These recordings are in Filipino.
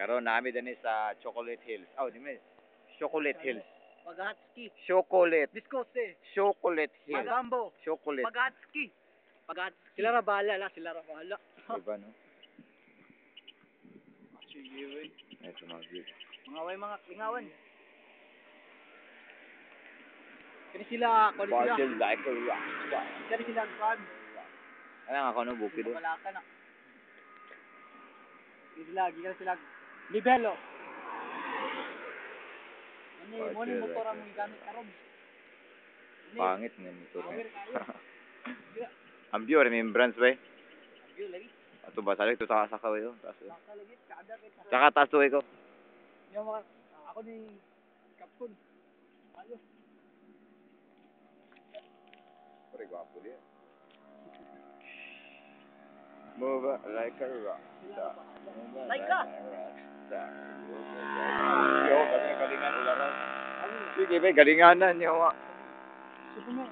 Karon namin din sa Chocolate Hills. Oh, di mo. Chocolate Hills. Paghatski. Chocolate. Discote. Chocolate Hills. Magambo. Chocolate. Paghatski. Paghatski. Sila ra bahala la, sila ra bahala. Diba, no? Sige, wey. Ito mga view. Mga way mga klingawan. Kani sila, kani sila. Partial like a rock star. Kani sila kan. Ano nga ako no, bukid do. Wala ka na. Kani sila. Libelo. Mo ni motor ang gamit karon. Pangit na motor. Ang view, remembrance ba? View lagi. Ato ba salig to sa kawe yo. Saka lagi kada kita. Saka taas to ko. Yung mga ako ni Kapkun. Ayos. Pre guapo dia. Move like a rock star. Like ka. Yo, kami galingan ularan. Sige, be galinganan niyo. Supo mo.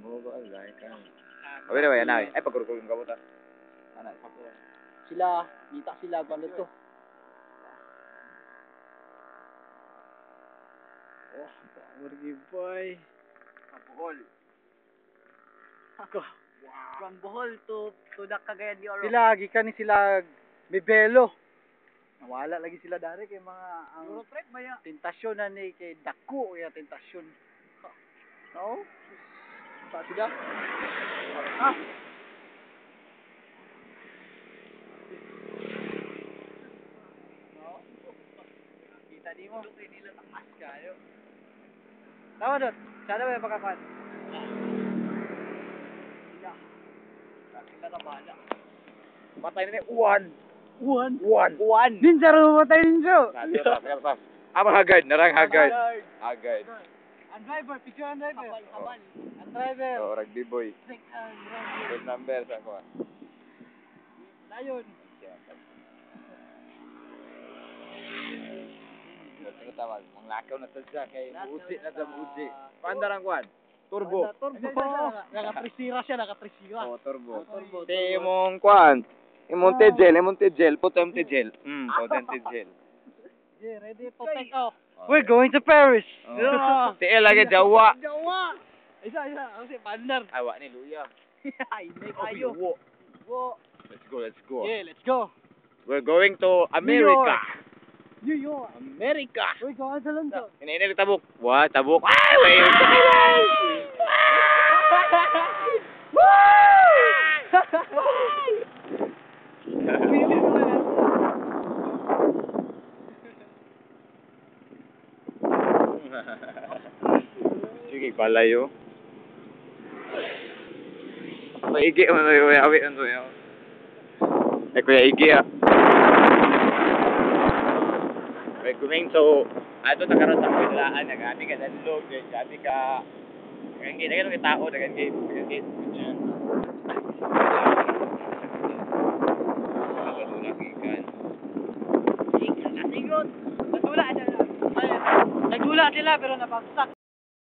Move like a. Awira ba yan ay? Ay pagkurkulong ka mo ta. Ana, sakto. Sila, kita sila banda to. Oh, power give boy. Kapuhol. Ako. From Bohol to Cagayan de Oro. Sila gikan ni sila Bibelo. Nawala lagi sila dari kay mga ang Eurotrip ba ya? tentasyon na ni kay dako ya tentasyon. No? Pa sila. Ah. No. Kita di mo kay nila takas kayo. Tawa dot. Sana ba pagkakan? Sila bala. Patay na ni Uwan. Uwan. Uwan. Ninja ro matay ninja. Apa hagad? Narang hagad. Hagad. Ang driver, picture ang driver. Kabal. Ang driver. Oh, rugby boy. Ang Phone number sa ko. Layon. Ito tawag. Ang lakaw na siya kay Uzi na sa Uzi. Pandarang kwan. Turbo. Turbo. Nakatrisira siya, nakatrisira. Oh, turbo. Turbo. Ti imong kwan. Imong tejel, putem tejel. Putem tejel. Yeah, ready to take off. We're going to Paris. Ti lagi Jawa. Jawa. Isa. Ang si Pandar. Awa ni Luya. Ay, may kayo. Wo. Let's go. Yeah, let's go. We're going to America. New York. America. We're going to London. Ini tabuk. Wah, tabuk. Ay, wait. Sige, palayo. Maigi mo na yung awit ang tuyo. Eh, kuya Igi ah. We're going to, ato na karoon sa Pidlaan, nag-ati ka danlog, nag-ati ka, nag-ati ka tao, nag-ati ka, Nagula sila pero napagsak.